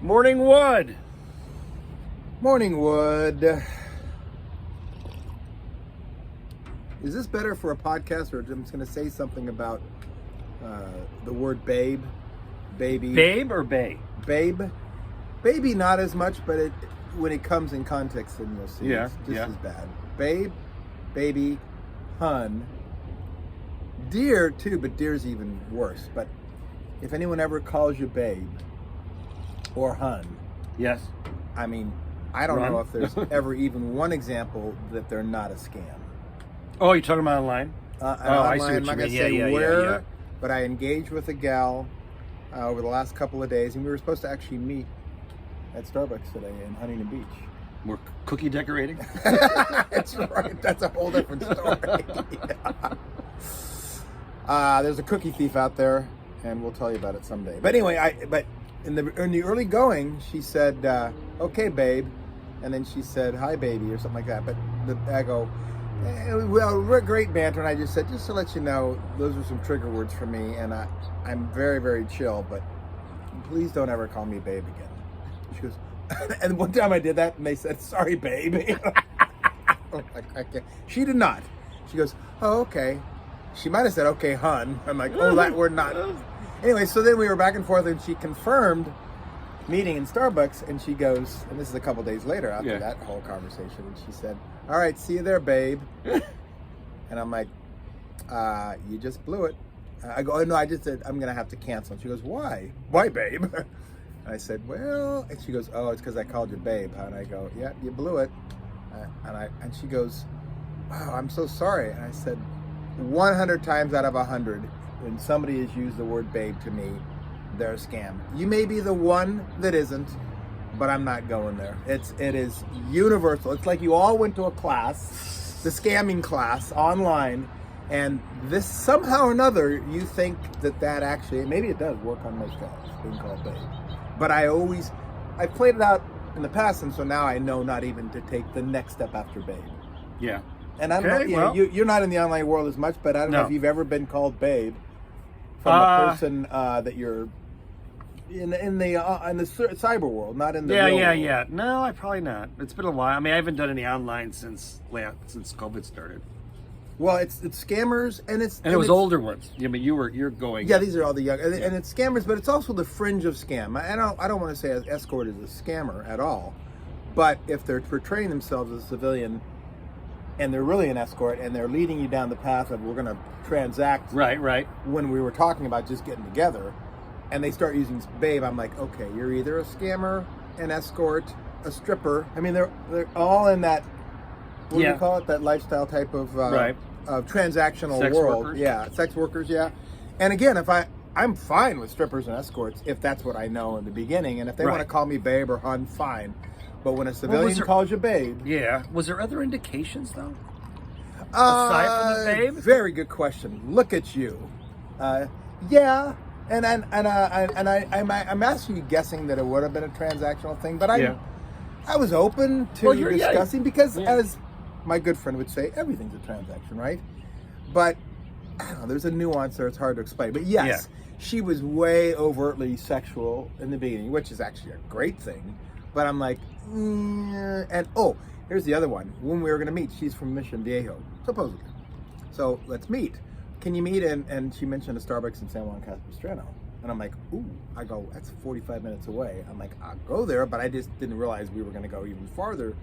Morning Wood. Morning Wood. Is this better for a podcast, or I'm just going to say something about the word babe, baby? Babe or bae? Babe. Baby not as much, but when it comes in context, then you'll see Yeah, it's just yeah. as bad. Babe, baby, hun. Dear too, but dear's even worse. But if anyone ever calls you babe or hun, Yes. I mean, I don't Run. know if there's ever even one example that they're not a scam. Oh, you're talking about online? Online, I see what I'm you not gonna mean. say Yeah, where, but I engaged with a gal over the last couple of days, and we were supposed to actually meet at Starbucks today in Huntington Beach. We're cookie decorating? That's right. That's a whole different story. There's a cookie thief out there, and we'll tell you about it someday. But anyway, but in the early going, she said, "Okay, babe," and then she said, "Hi, baby," or something like that. But I go, well, we're great banter, and I just said, just to let you know, those are some trigger words for me, and I'm very, very chill, but please don't ever call me babe again. She goes, and one time I did that, and they said, "Sorry, babe." I'm like, okay. She did not. She goes, "Oh, okay." She might have said, "Okay, hun." I'm like, "Oh, that word not." Anyway, so then we were back and forth, and she confirmed meeting in Starbucks, and she goes, and this is a couple days later after that whole conversation, and she said, "All right, see you there, babe." And I'm like, "You just blew it." I go, "Oh, no, I just said I'm gonna have to cancel." And she goes, "Why? Why, babe?" And I said, "Well," and she goes, "Oh, it's because I called you babe." And I go, "Yeah, you blew it." And she goes, "Wow, I'm so sorry." And I said, 100 times out of 100, when somebody has used the word babe to me, they're a scam. You may be the one that isn't, but I'm not going there. It is universal. It's like you all went to a class, the scamming class online, and this somehow or another you think that actually, maybe it does work on most guys being called babe. But I played it out in the past, and so now I know not even to take the next step after babe. Yeah. And I don't Okay, know, well. you're not in the online world as much, but I don't know No. if you've ever been called babe from a person that you're in the cyber world, not in the real world. Yeah. No, I probably not. It's been a while. I mean, I haven't done any online since COVID started. Well, it's scammers, and And it was older ones. Yeah, but you're going. Yeah, these are all the young, and it's scammers, but it's also the fringe of scam. I don't want to say an escort is a scammer at all, but if they're portraying themselves as a civilian, and they're really an escort, and they're leading you down the path of we're going to transact. Right. When we were talking about just getting together, and they start using babe, I'm like, okay, you're either a scammer, an escort, a stripper. I mean, they're all in that. What do you call it? That lifestyle type of of transactional Sex world. workers. Yeah, sex workers. Yeah. And again, I'm fine with strippers and escorts if that's what I know in the beginning, and if they want to call me babe or hun, fine. But when a civilian calls you babe, Yeah. Was there other indications though? Aside from the babe? Very good question. Look at you. Yeah, and I'm actually guessing that it would have been a transactional thing, but I was open to discussing because, as my good friend would say, everything's a transaction, right? But I don't know, there's a nuance there. It's hard to explain. But yes, she was way overtly sexual in the beginning, which is actually a great thing. But I'm like, and here's the other one. When we were going to meet, she's from Mission Viejo, supposedly. So let's meet. Can you meet? And she mentioned a Starbucks in San Juan Capistrano. And I'm like, ooh, I go, that's 45 minutes away. I'm like, I'll go there, but I just didn't realize we were going to go even farther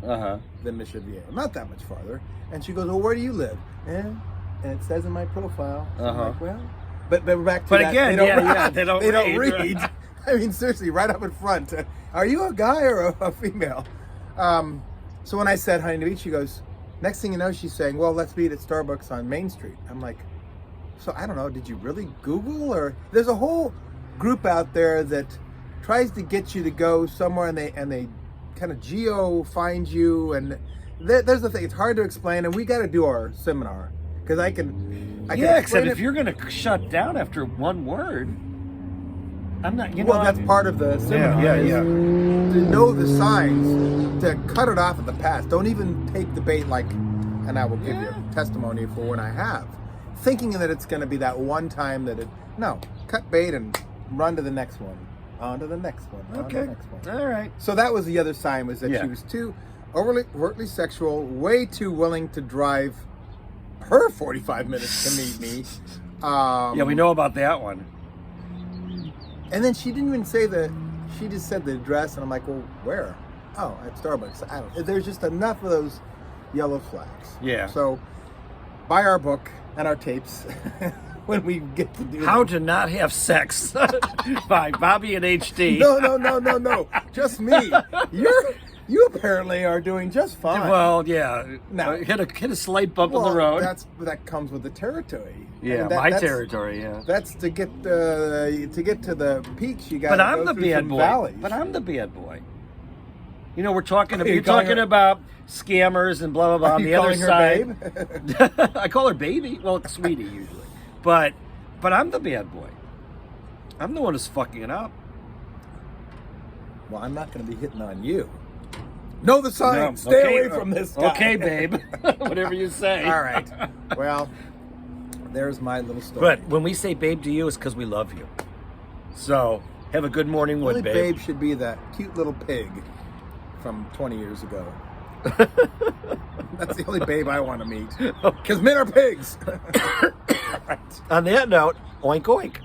than Mission Viejo. Not that much farther. And she goes, well, where do you live? And it says in my profile. I'm like, well, but we're back to that. But again, they don't read. I mean, seriously, right up in front. Are you a guy or a female? So when I said Huntington Beach, she goes, next thing you know, she's saying, well, let's meet at Starbucks on Main Street. I'm like, so I don't know, did you really Google? Or there's a whole group out there that tries to get you to go somewhere, and they kind of geo find you. And there's the thing, it's hard to explain, and we got to do our seminar. Because I can except if you're going to shut down after one word, I'm not. Well, that's part of the seminar. Yeah. To know the signs, to cut it off at the pass. Don't even take the bait like, and I will give you testimony for when I have. Thinking that it's going to be that one time that no, cut bait and run to the next one. On to the next one. On to the Okay. next one. All right. So that was the other sign, was that Yeah. she was too overtly sexual, way too willing to drive her 45 minutes to meet me. Yeah, we know about that one. And then she didn't even say she just said the address, and I'm like, well, where? Oh, at Starbucks. I don't. There's just enough of those yellow flags. Yeah. So buy our book and our tapes when we get to do How them. to Not Have Sex by Bobby and HD. No. Just me. You apparently are doing just fine. Well, yeah. No. Hit a slight bump in Well, the road. that comes with the territory. Yeah, And my that's- territory. Yeah. That's to get to the peaks. You got. But I'm the through bad some boy. Valleys. But I'm the bad boy. You know, we're talking. Are you You're calling talking her- about scammers and blah blah blah. Are On you the other calling her side, babe? I call her baby. Well, it's sweetie usually, but I'm the bad boy. I'm the one who's fucking it up. Well, I'm not going to be hitting on you. Know the sign. No, Stay okay, away from this guy. Okay, babe. Whatever you say. All right. Well, there's my little story. But when we say babe to you, it's because we love you. So have a good morning, Really, wood babe. babe should be that cute little pig from 20 years ago. That's the only babe I want to meet. Because men are pigs. On that note, oink oink.